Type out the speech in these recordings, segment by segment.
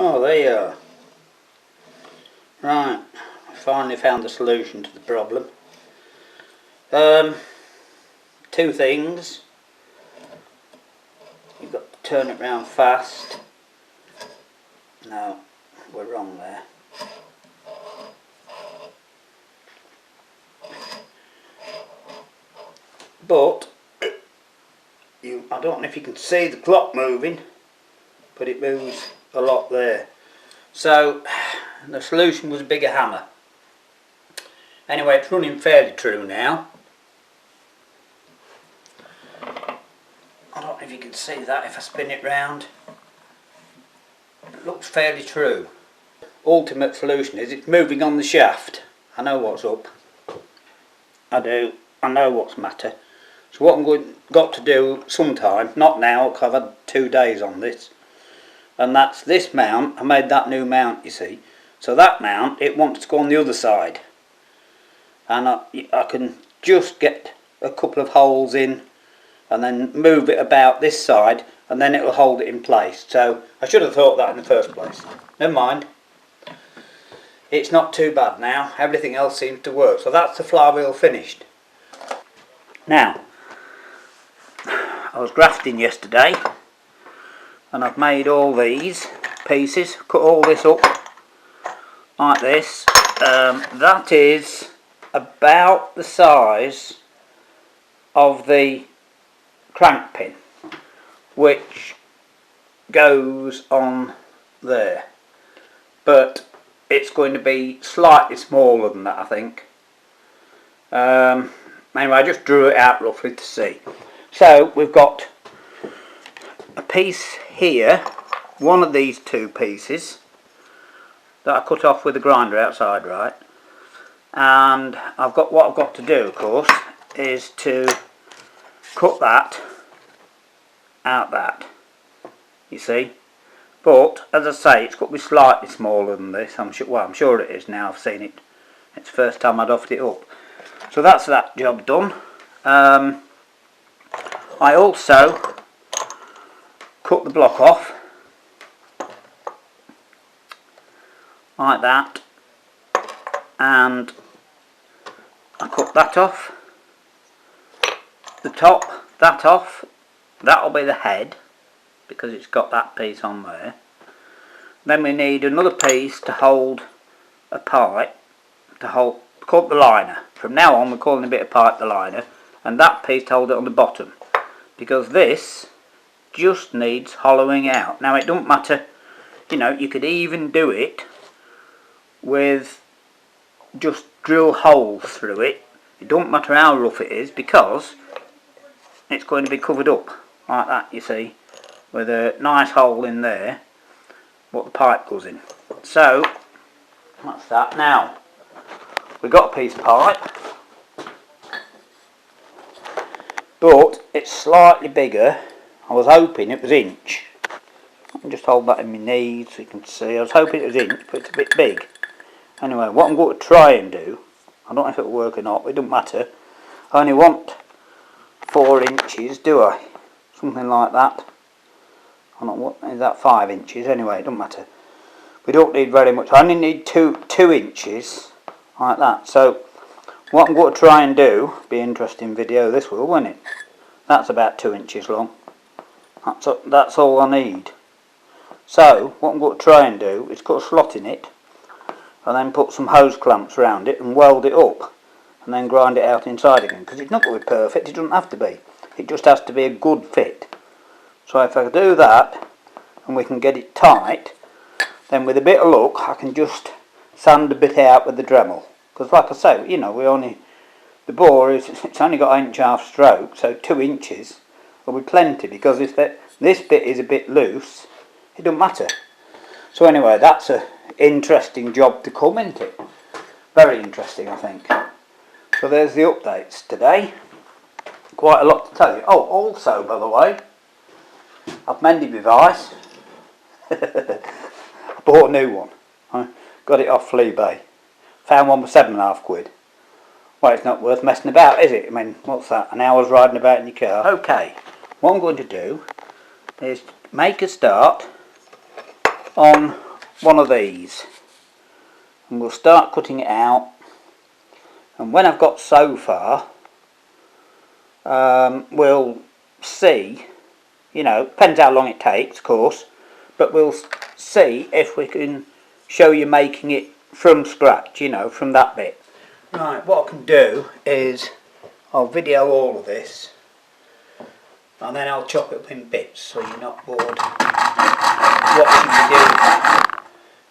Oh, there you are. Right, I finally found the solution to the problem. Two things. You've got to turn it round fast. No, we're wrong there. But I don't know if you can see the clock moving, but it moves a lot there. So the solution was a bigger hammer. Anyway, it's running fairly true now. I don't know if you can see that if I spin it round. It looks fairly true. Ultimate solution is it's moving on the shaft. I know what's up. I do. I know what's matter. So what I'm got to do sometime, not now because I've had 2 days on this, and that's this mount. I made that new mount, you see. So that mount, it wants to go on the other side. And I can just get a couple of holes in and then move it about this side and then it will hold it in place. So I should have thought that in the first place. Never mind. It's not too bad now. Everything else seems to work. So that's the flywheel finished. Now, I was grafting yesterday and I've made all these pieces, cut all this up like this. That is about the size of the crank pin which goes on there, but it's going to be slightly smaller than that, I think. Anyway, I just drew it out roughly to see. So we've got a piece here, one of these two pieces that I cut off with the grinder outside, right? And what I've got to do, of course, is to cut that out that, you see. But as I say, it's got to be slightly smaller than this. I'm sure it is now. I've seen it. It's the first time I'd offered it up. So that's that job done. I also cut the block off like that, and I cut that off, the top, that off. That'll be the head because it's got that piece on there. Then we need another piece to hold a pipe, called the liner. From now on we're calling a bit of pipe the liner, and that piece to hold it on the bottom, because this just needs hollowing out. Now it don't matter, you know, you could even do it with just drill holes through it. It don't matter how rough it is because it's going to be covered up like that, you see, with a nice hole in there what the pipe goes in. So that's that. Now we've got a piece of pipe, but it's slightly bigger. I was hoping it was inch. I can just hold that in my knees so you can see. I was hoping it was inch, but it's a bit big. Anyway, what I'm going to try and do, I don't know if it'll work or not, but it doesn't matter. I only want 4 inches, do I? Something like that. I don't know, what is that, 5 inches? Anyway, it doesn't matter. We don't need very much. I only need 2 inches like that. So what I'm going to try and do, be an interesting video this will, won't it? That's about 2 inches long. That's all I need. So what I'm going to try and do is cut a slot in it and then put some hose clamps around it and weld it up and then grind it out inside again, because it's not going to be perfect. It doesn't have to be. It just has to be a good fit. So if I do that and we can get it tight, then with a bit of luck I can just sand a bit out with the Dremel. Because like I say, you know, the bore it's only got 1.5 stroke, so 2 inches will be plenty, because if this bit is a bit loose, it doesn't matter. So anyway, that's an interesting job to come, isn't it? Very interesting, I think. So there's the updates today. Quite a lot to tell you. Oh, also, by the way, I've mended my vice. I bought a new one. I got it off Flea-Bay. Found one for £7.5. Well, it's not worth messing about, is it? I mean, what's that? An hour's riding about in your car. Okay, what I'm going to do is make a start on one of these, and we'll start cutting it out. And when I've got so far, we'll see, you know, depends how long it takes, of course, but we'll see if we can show you making it from scratch, you know, from that bit. Right, what I can do is I'll video all of this and then I'll chop it up in bits so you're not bored watching me do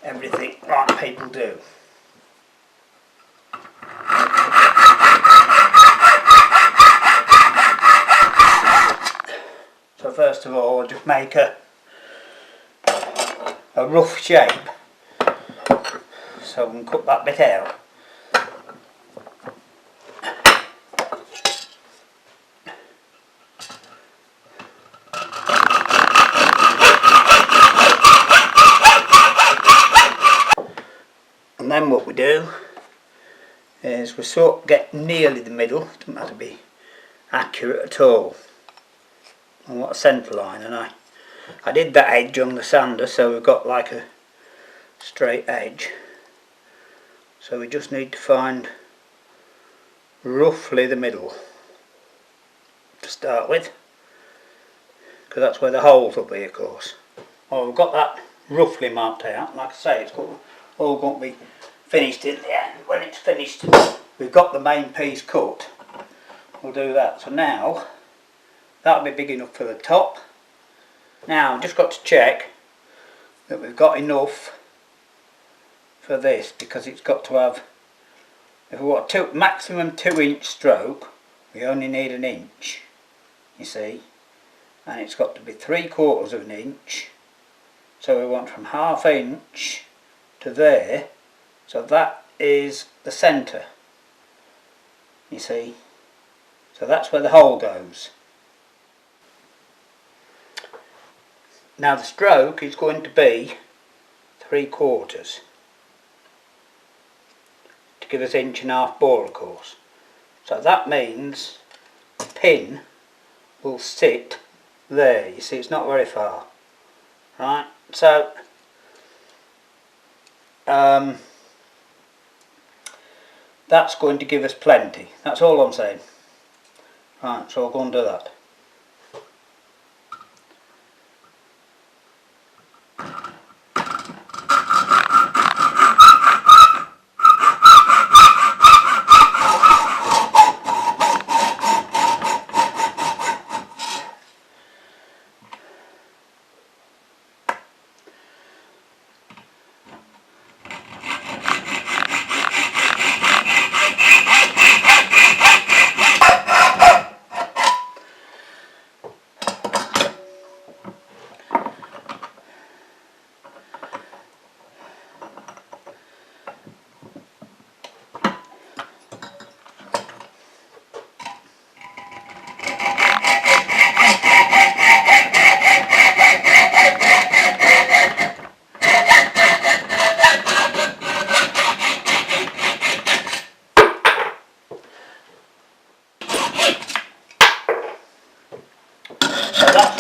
everything like people do. So first of all, I'll just make a rough shape so we can cut that bit out. And then what we do is we sort of get nearly the middle, it doesn't have to be accurate at all. I want a centre line, and I did that edge on the sander so we've got like a straight edge. So we just need to find roughly the middle to start with, because that's where the holes will be, of course. Well, we've got that roughly marked out. Like I say, it's all going to be finished in the end. When it's finished, we've got the main piece cut. We'll do that. So now that'll be big enough for the top. Now I've just got to check that we've got enough for this, because it's got to have, if we want a maximum 2-inch stroke, we only need 1 inch, you see, and it's got to be 3/4 of an inch, so we want from 1/2 inch to there, so that is the centre, you see, so that's where the hole goes. Now the stroke is going to be 3/4 to give us 1.5 bore, of course. So that means the pin will sit there. You see, it's not very far, right? So that's going to give us plenty. That's all I'm saying. Right, so I'll go and do that.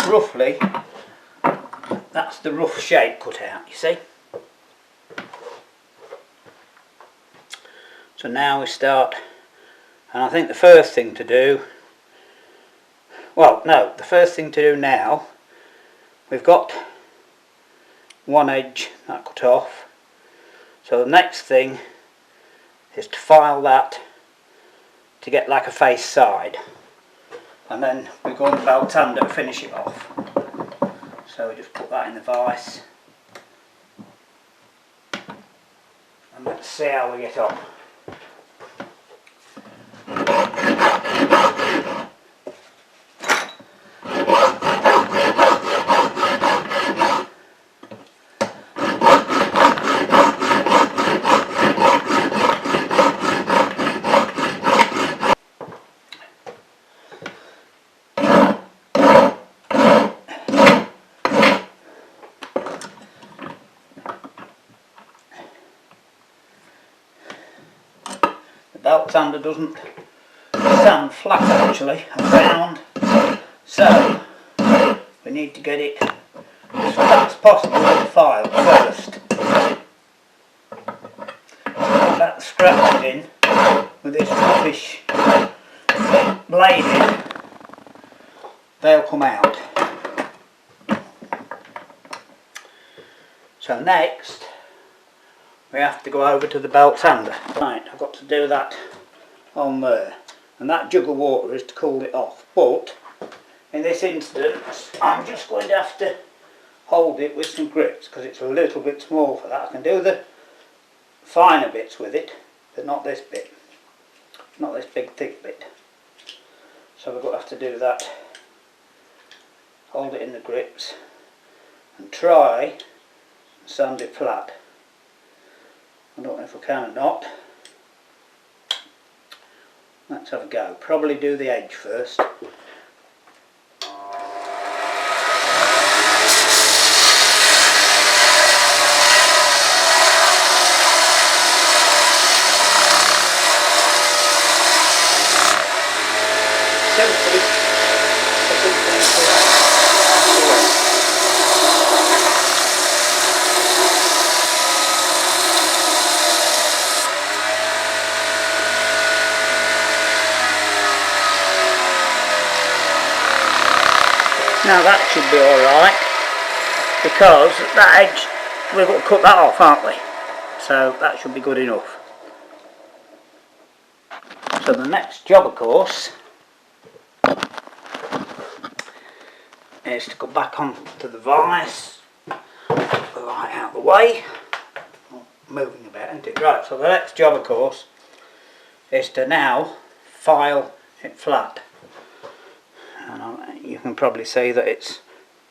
Roughly, that's the rough shape cut out, you see. So now we start, and I think the first thing to do, well no, the first thing to do now, we've got one edge that cut off, so the next thing is to file that to get like a face side. And then we go on the belt sander to finish it off. So we just put that in the vise. And let's see how we get on. Belt sander doesn't stand flat actually, I found, so we need to get it as flat as possible with the file first. scratches in with this rubbish blade in, they'll come out. So next we have to go over to the belt sander. Right, I've got to do that on there, and that jug of water is to cool it off, but in this instance I'm just going to have to hold it with some grips because it's a little bit small for that. I can do the finer bits with it, but not this bit, not this big thick bit. So we're going to have to do that, hold it in the grips and try and sand it flat. I don't know if I can or not. Let's have a go. Probably do the edge first. Now that should be alright, because that edge, we've got to cut that off, aren't we? So that should be good enough. So the next job, of course, is to go back onto the vise, put the light out of the way, moving a bit, isn't it? Right, so the next job, of course, is to now file it flat. And you can probably see that it's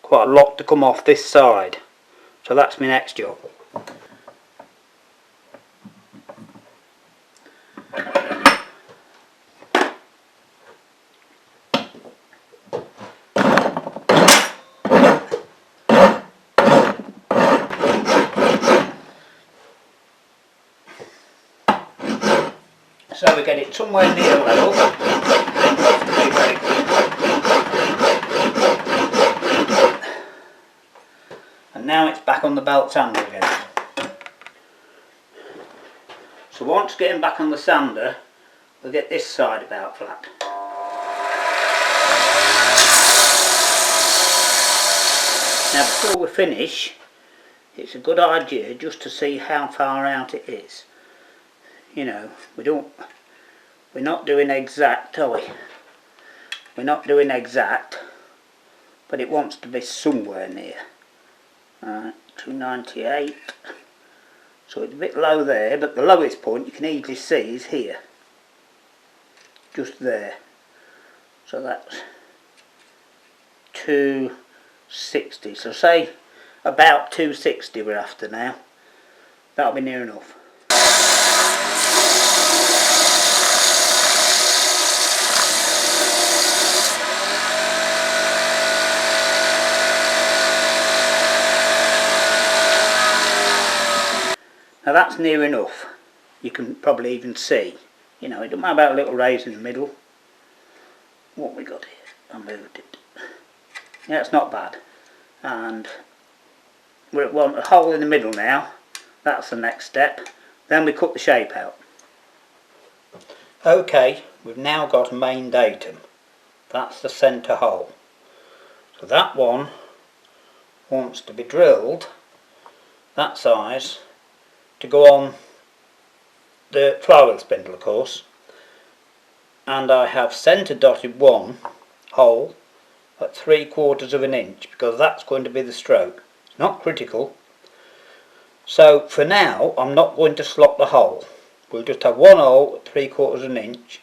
quite a lot to come off this side, so that's my next job. So we get it somewhere near level. And now it's back on the belt sander again. So once getting back on the sander, we'll get this side about flat. Now before we finish, it's a good idea just to see how far out it is. You know, we're not doing exact, are we? We're not doing exact, but it wants to be somewhere near. 298. So it's a bit low there, but the lowest point you can easily see is here. Just there. So that's 260. So say about 260 we're after now. That'll be near enough. Now that's near enough. You can probably even see. You know, it doesn't matter about a little raise in the middle. What we got here? I moved it. Yeah, it's not bad. And we want a hole in the middle now. That's the next step. Then we cut the shape out. Okay, we've now got a main datum. That's the centre hole. So that one wants to be drilled that size to go on the flywheel spindle, of course. And I have centre dotted one hole at 3/4 of an inch because that's going to be the stroke. It's not critical. So for now I'm not going to slot the hole. We'll just have one hole at 3/4 of an inch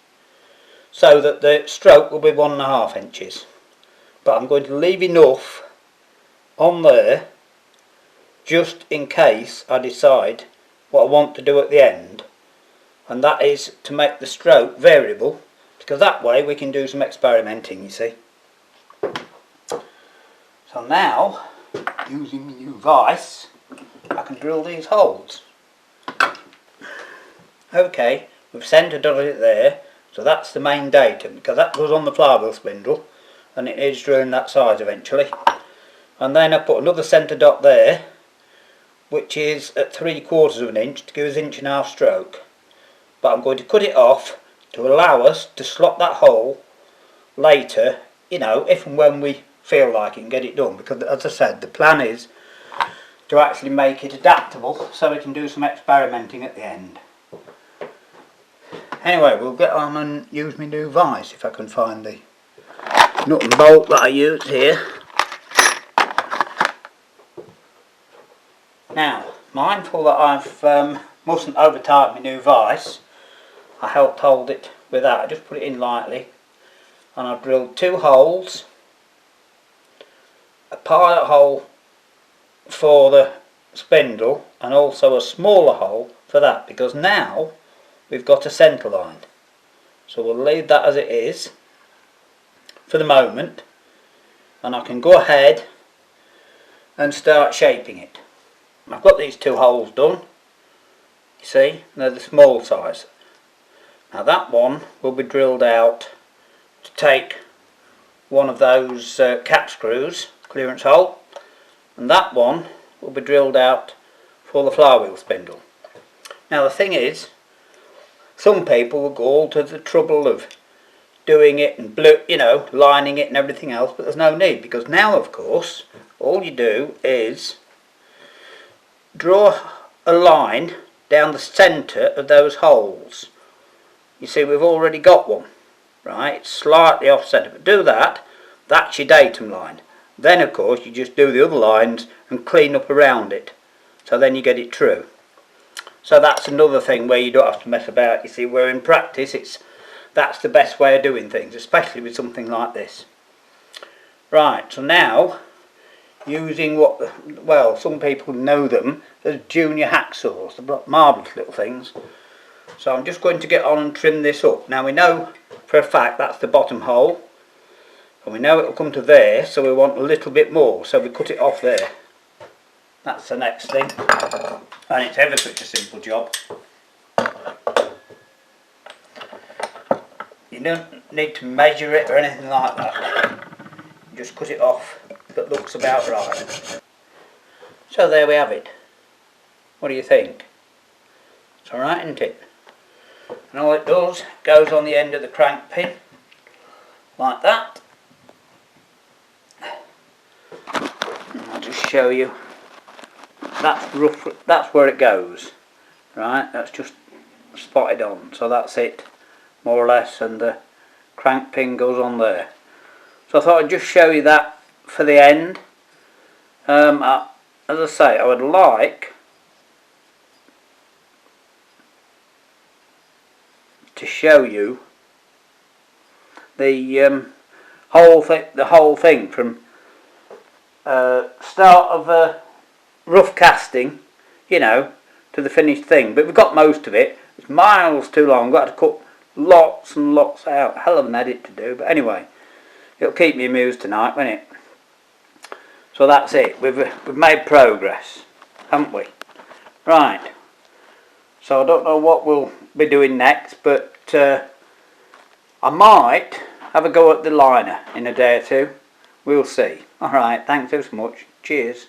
so that the stroke will be 1.5 inches. But I'm going to leave enough on there just in case I decide what I want to do at the end, and that is to make the stroke variable, because that way we can do some experimenting, you see. So now, using the new vise, I can drill these holes. Okay, we've centre dotted it there, so that's the main datum, because that goes on the flywheel spindle and it is drilling that size eventually. And then I put another centre dot there, which is at 3/4 of an inch to give us 1.5 inch stroke. but I'm going to cut it off to allow us to slot that hole later, you know, if and when we feel like it and get it done, because as I said, the plan is to actually make it adaptable so we can do some experimenting at the end. Anyway, we'll get on and use my new vise if I can find the nut and bolt that I used here. Now, mindful that I've mustn't over tighten my new vise, I helped hold it with that. I just put it in lightly and I've drilled 2 holes, a pilot hole for the spindle and also a smaller hole for that, because now we've got a centre line. So we'll leave that as it is for the moment, and I can go ahead and start shaping it. I've got these 2 holes done, you see, they're the small size. Now that one will be drilled out to take one of those cap screws, clearance hole, and that one will be drilled out for the flywheel spindle. Now the thing is, some people will go all to the trouble of doing it and lining it and everything else, but there's no need, because now of course all you do is draw a line down the centre of those holes. You see, we've already got one, right? It's slightly off centre, but do that, that's your datum line. Then of course you just do the other lines and clean up around it, so then you get it true. So that's another thing where you don't have to mess about, you see, where in practice that's the best way of doing things, especially with something like this. Right, so now, using well, some people know them as junior hacksaws, they're marvellous little things. So I'm just going to get on and trim this up. Now we know for a fact that's the bottom hole, and we know it will come to there, so we want a little bit more, so we cut it off there. That's the next thing, and it's ever such a simple job. You don't need to measure it or anything like that. You just cut it off if it looks about right. So there we have it. What do you think? It's alright, isn't it? And all it does, goes on the end of the crank pin, like that. And I'll just show you. That's where it goes, right? That's just spotted on, so that's it, more or less, and the crank pin goes on there. So I thought I'd just show you that for the end. As I say, I would like to show you the whole thing from start of rough casting, you know, to the finished thing. But we've got most of it. It's miles too long. I've got to cut lots and lots out. Hell of an edit to do. But anyway, it'll keep me amused tonight, won't it? So that's it. We've made progress, haven't we? Right. So I don't know what we'll be doing next, but I might have a go at the liner in a day or two. We'll see. Alright, thanks so much. Cheers.